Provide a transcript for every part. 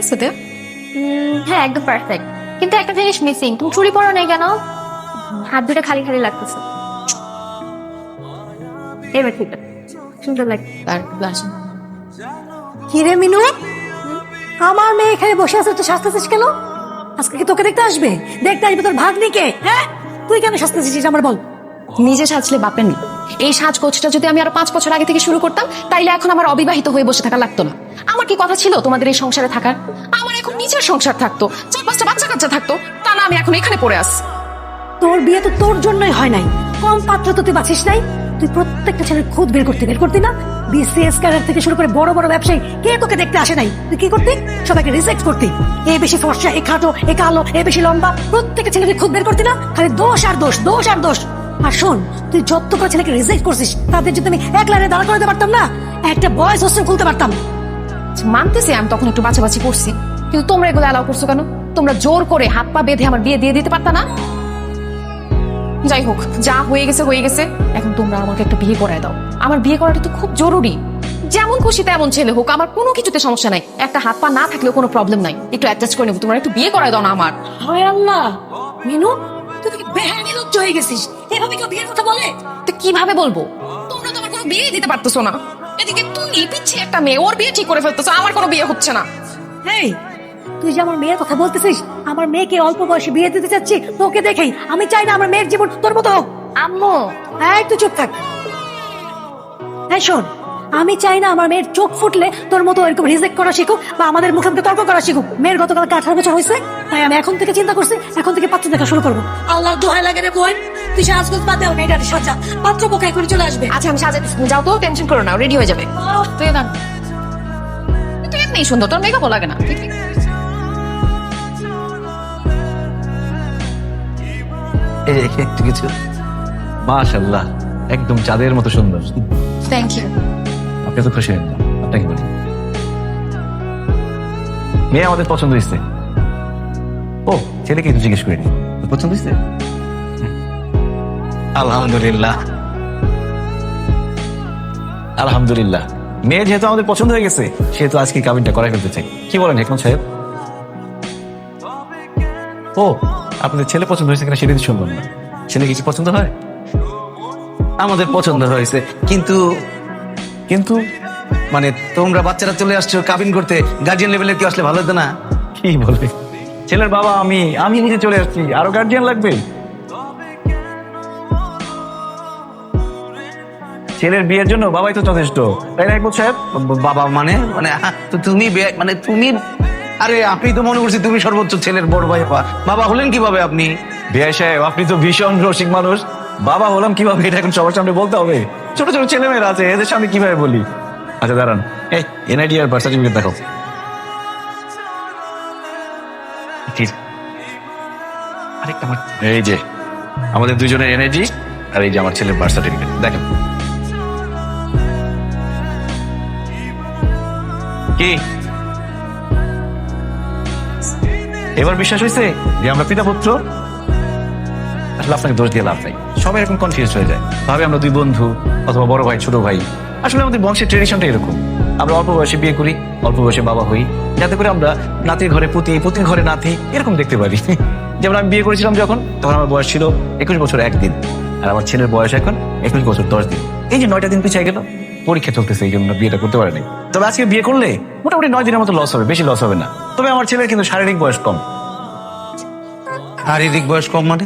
আছে তো? হ্যাঁ, একদম পারফেক্ট। কিন্তু একটা জিনিস মিসিং, তুমি চুড়ি পরো নাই কেন? হাত দুটো খালি খালি লাগতেছে। এবার ঠিক আছে, সুন্দর লাগে। আর আসুন। কিরে মিনু, আমার মেয়ে এখানে বসে আছে, তুই সাজতেছিস কেন? আজকে কি তোকে দেখতে আসবে? দেখতে আসবে তোর ভাগ্নিকে। হ্যাঁ, তুই কেন সাজতেছিস আমার বল। নিজে সাজলে বাপের না। এই সাজগোজটা যদি আমি আরো 5 বছর আগে থেকে শুরু করতাম, তাইলে এখন আমার অবিবাহিত হয়ে বসে থাকা লাগতো না। আমার কি কথা ছিল তোমাদের এই সংসারে থাকার? আমার এখন নিজের সংসার থাকতো, 4-5টা বাচ্চা কাচ্চা থাকতো, তা না আমি এখন এখানে পড়ে আছি। তোর বিয়ে তো তোর জন্যই হয় নাই, কম পাত্র তো তুই বাছিস নাই। তুই প্রত্যেকটা ছেলের খুদ বের করতে না। বিসিএস ক্যাডার থেকে শুরু করে বড় বড় ব্যবসায়ী কে তোকে দেখতে আসে নাই? তুই কি করতি? সবাইকে রিজেক্ট করতি। এ বেশি ফর্সা, এ খাটো, এ কালো, এ বেশি লম্বা, প্রত্যেকটা ছেলেকে খুদ বের করতি না। খালি দোষ আর দোষ, দোষ আর দোষ। আর শোন, তুই যতটা ছেলেকে রিজেক্ট করছিস, তাদের যদি আমি এক লাইনে দাঁড়া করতে পারতাম না, একটা বয়স হোস্টেল খুলতে পারতাম। মানতেছি আমি তখন একটু বাছাবাছি করছি, কিন্তু তোমরা এগুলো অ্যালাউ করছো কেন? তোমরা জোর করে হাত পা বেঁধে আমার বিয়ে দিয়ে দিতে পারতা না? যাই হোক, যা হয়ে গেছে হয়ে গেছে। এখন তোমরা আমাকে একটা বিয়ে করায় দাও। আমার বিয়ে করাটা তো খুব জরুরি। যেমন খুশি তেমন ছেলে হোক, আমার কোনো কিছুতে সমস্যা নাই। একটা হাত পা না থাকলেও কোনো প্রবলেম নাই, একটু অ্যাডজাস্ট করে নেবো। তোমরা একটু বিয়ে করায় দাও না আমার। হায় আল্লাহ, মিনু তুই কি বেহানিলজ্জ হয়ে গেছিস? এভাবে কেউ বিয়ের কথা বলে? তো কিভাবে বলবো? তোমরা তো আমার কোনো বিয়ে দিতে পারতেছো না। এদিকে তুই পিছিয়ে একটা মেয়ে, ওর বিয়ে ঠিক করে ফেলতেছো, আমার কোনো বিয়ে হচ্ছে না। এই, তুই যে আমার মেয়ের কথা বলতেছিস, আমার মেয়েকে অল্প বয়সে বিয়ে দিতে চাচ্ছি তোকে দেখেই। আমি চাই না আমার মেয়ের জীবন তোর মতো হোক। আম্মু, এই তুই চুপ থাক। এই শোন, আমি চাই না আমার মেয়ের চোখ ফুটলে তোর মতো এরকম রিজেক্ট করা শিখুক বা আমাদের মুখে মুখে তর্ক করা শিখুক। মেয়ের গতকাল 18 বছর হয়েছে, তাই আমি এখন থেকে চিন্তা করছি, এখন থেকে পাত্র দেখা শুরু করবো। আল্লাহ দোহাই লাগে রে বোন, তুই সাজগোজ বাদ দে, মেয়েটা সাজা, পাত্র পক্ষে এখন চলে আসবে। আচ্ছা আমি সাজাতে যাও তো, টেনশন করো না, রেডি হয়ে যাবে। তুই না, তুই এমনি সুন্দর, তোর মেকআপও লাগে না। এই যে একটু কিছু, মাশাআল্লাহ, একদম চাঁদের মতো সুন্দর। Thank you. আপনি তো খুশি হলেন না, আপনাকে বলি মেয়ে আমাদের পছন্দ হয়েছে। ও, ছেলেকে একটু জিজ্ঞেস করিনি, পছন্দ হয়েছে? আলহামদুলিল্লাহ, আলহামদুলিল্লাহ। মেয়ে যেহেতু আমাদের পছন্দ হয়ে গেছে, সেহেতু আজকে কাবিনটা করাই ফেলতে চাই। কি বলেন হেকমত সাহেব? ও, আপনাদের ছেলে পছন্দ হয়েছে কিনা সেটা তো শুনলাম না। ছেলে কিছু পছন্দ হয়? আমাদের পছন্দ হয়েছে, কিন্তু কিন্তু মানে তোমরা বাচ্চারা চলে আসছো কাবিন করতে, গার্জিয়ান লেভেলের কেউ আসলে ভালো হতো না? কি বলবে, ছেলের বাবা আমি নিজে চলে আসছি, আরো গার্জিয়ান লাগবে? ছেলের বিয়ের জন্য বাবাই তো যথেষ্ট, তাই না হেকমত সাহেব? বাবা মানে মানে তো তুমি মানে তুমি, আরে আপনি তো মনে করছি তুমি সর্বোচ্চ ছেলের বড় ভাই। বাবা হলেন কিভাবে আপনি? বিআই সাহেব, আপনি তো ভীষণ রসিক মানুষ। বাবা হলাম কিভাবে এটা এখন সবার সামনে বলতে হবে? ছোট ছোট ছেলেমেয়েরা আছে, এদের সামনে কিভাবে বলি? আচ্ছা দাঁড়ান, এই এনআইডি আর বার্থ সার্টিফিকেট দেখো। এই যে আমাদের দুজনের এনআইডি, আর এই যে আমার ছেলের বার্থ সার্টিফিকেট, দেখেন। কি এবার বিশ্বাস হয়েছে যে আমরা পিতা পুত্র? আসলে আপনাকে দোষ দিয়ে লাভ নাই, সবাই এরকম কনফিউজ হয়ে যায়, ভাবে আমরা দুই বন্ধু অথবা বড় ভাই ছোট ভাই। আসলে আমাদের বংশের ট্রেডিশনটা এরকম, আমরা অল্প বয়সে বিয়ে করি, অল্প বয়সে বাবা হই, যাতে করে আমরা নাতির ঘরে পুতি, পুতির ঘরে নাতি এরকম দেখতে পারি। যেমন আমি বিয়ে করেছিলাম যখন, তখন আমার বয়স ছিল 21 বছর 1 দিন, আর আমার ছেলের বয়স এখন 21 বছর 10 দিন। এই যে 9টা দিন পিছিয়ে গেল, পরীক্ষা চলতেছে, এই জন্য বিয়েটা করতে পারেনি। তবে আজকে বিয়ে করলে মোটামুটি 9 দিনের মতো লস হবে, বেশি লস হবে না। তবে আমার ছেলের কিন্তু শারীরিক বয়স কম। শারীরিক বয়স কম মানে?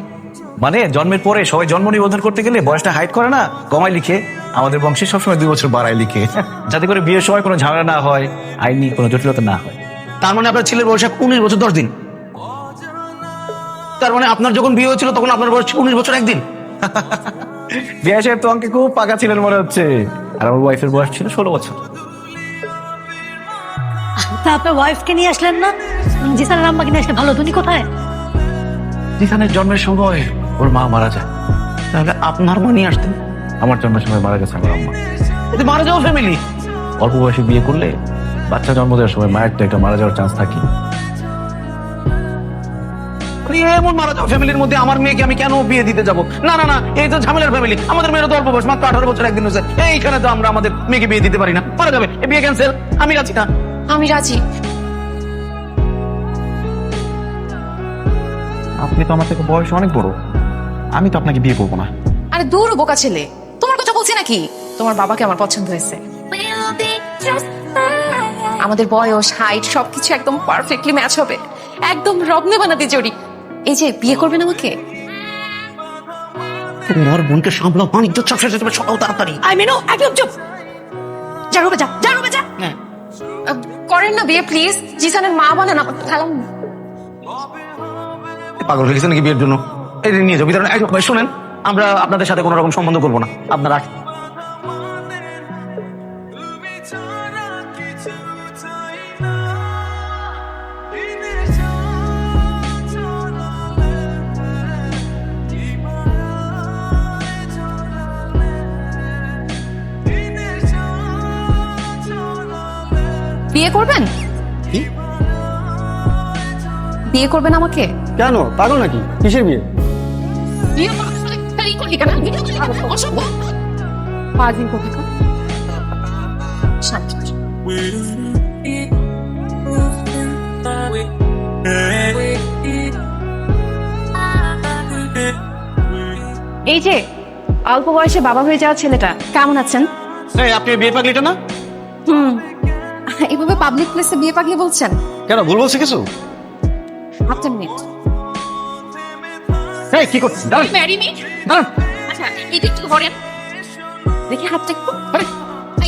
মানে জন্মের পরে সবাই জন্ম নিবন্ধন করতে গেলে বয়সটা হাইড করে না, কমায় লিখে। আমাদের বংশে সবসময় 2 বছর বাড়ায় লিখে, যাতে করে বিয়ের সময় কোনো ঝামেলা না হয়, আইনি কোনো জটিলতা না হয়। তার মানে আপনার ছেলের বয়স 19 বছর 10 দিন। তার মানে আপনার যখন বিয়ে হয়েছিল তখন আপনার বয়স 19 বছর 1 দিন। বিয়ে সাহেব তো আমাকে খুব পাকা ছিলেন মনে হচ্ছে, আর আমার ওয়াইফের বয়স ছিল 16 বছর। তা আপনার ওয়াইফকে নিয়ে আসলেন না? জিসানের আম্মাকে নিয়ে আসলে ভালো। তুমি কোথায়? জিসানের জন্মের সময় ওর মা মারা যায়। তাহলে আপনার মা নিয়ে আসতেন। আমার জন্মের সময় মারা গেছে আমার আম্মা। এতে মারা যাওয়া ফ্যামিলি। অল্প বয়সে বিয়ে করলে বাচ্চা জন্ম দেওয়ার সময় মায়ের তো একটা মারা যাওয়ার চান্স থাকে। এমন মারা যাওয়া ফ্যামিলির মধ্যে আমার মেয়েকে আমি কেন বিয়ে দিতে যাবো? না না না, এই তো ঝামেলার ফ্যামিলি। আমাদের মেয়ের তো অল্প বয়স, মাত্র 18 বছর 1 দিন হয়েছে। এইখানে তো আমরা আমাদের মেয়েকে বিয়ে দিতে পারি না, মারা যাবে। এই বিয়ে ক্যান্সেল, আমি রাজি না। আমি রাজি। আপনি তো আমার থেকে বয়স অনেক বড়, আমি তো আপনাকে বিয়ে করবো না। আরে দূর বোকা ছেলে, তোমার কথা বলছি নাকি? তোমার বাবাকে আমার পছন্দ হয়েছে। আমাদের বয়স, হাইট সবকিছু একদম পারফেক্টলি ম্যাচ হবে, একদম রগ্নে বানাতে জড়ি। এই যে বিয়ে করবেন আমাকে? তোমার বোনকে সামলাও, বাণিজ্য চাপ শেষ হতে সকাল তাড়াতাড়ি। আই মেনো একদম চুপ। যা রুমে যা, যা রুমে যা। হ্যাঁ, করেন না বিয়ে প্লিজ, জিসানের মা বানান আমার খালাম। পাগল হয়ে গেছে নাকি বিয়ের জন্য? এই নিয়ে যাও ভিতরে। ভাই শোনেন, আমরা আপনাদের সাথে কোনো রকম সম্বন্ধ করবো না, আপনারা বিয়ে করবেন? কি? বিয়ে করবেন আমাকে? কেন, পাগল নাকি? কিসের বিয়ে? বিয়ে করলি কেন? অসভ্য। পাগল কোথাকার। শান্ত। এই যে অল্প বয়সে বাবা হয়ে যাওয়া ছেলেটা, কেমন আছেন? এই আপনি বিয়ে পাগলিটা না? এভাবে পাবলিক প্লেসে বিয়ে পাগলি বলছেন? কেন, ভুল বলছি কিছু? একটা মিনিট। এই কি করছিস? দাঁড়ান, ম্যারি মি? দাঁড়ান। আচ্ছা এটা একটু ধরেন, দেখি হাতটা একটু।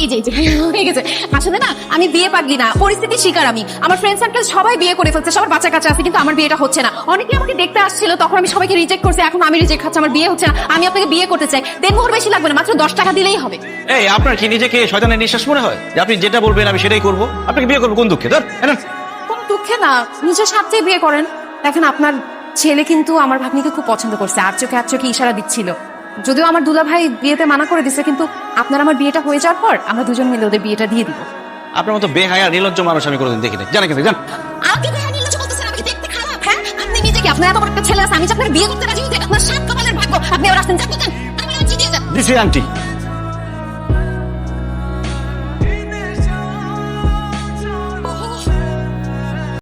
এই যে হয়ে গেছে। আসলে না আমি বিয়ে পাগলি না, পরিস্থিতির শিকার আমি। আমার ফ্রেন্ড সার্কেল সবাই বিয়ে করে ফেলছে, সবার বাচ্চা কাচ্চা আছে, কিন্তু আমার বিয়েটা হচ্ছে না। অনেকে আমাকে দেখতে আসছিল, তখন আমি সবাইকে রিজেক্ট করছি, এখন আমি রিজেক্ট খাচ্ছি, আমার বিয়ে হচ্ছে না। আমি আপনাকে বিয়ে করতে চাই, দেনমোহর বেশি লাগবে না, মাত্র 10 টাকা দিলেই হবে। এই আপনার কি নিজেকে শয়তানের নিঃশ্বাস মনে হয় যে আপনি যেটা বলবেন আমি সেটাই করবো? আপনাকে বিয়ে করবো কোন দুঃখে? ধর এনেন। কোন দুঃখে না, নিজের স্বার্থেই বিয়ে করেন। দেখেন আপনার ছেলে কিন্তু আমার ভাগ্নিকে খুব পছন্দ করছে, আর চোখে ইশারা দিচ্ছিল। যদিও আমার দুলা ভাই বিয়েতে মানা করে দিছে, কিন্তু আপনার আমার বিয়েটা হয়ে যাওয়ার পর আমরা দুজন মিলে ওদের বিয়েটা দিয়ে দিব। আপনার মতো বেহায়া নির্লজ্জ মানুষ আমি কোনোদিন দেখিনি। জানেন কিন্তু জান, আমাকে বেহায়া নির্লজ্জ বলতেছেন? আমাকে দেখতে খারাপ? হ্যাঁ, আপনি নিজে কি, আপনার এত বড় একটা ছেলে আছে, আমি যে আপনার বিয়ে করতে রাজি হইতে, আপনার সাত কপালের ভাগ্য। আপনি ওর আসতেন, যান, আমি রাজি দিয়ে যান। দিছি আন্টি।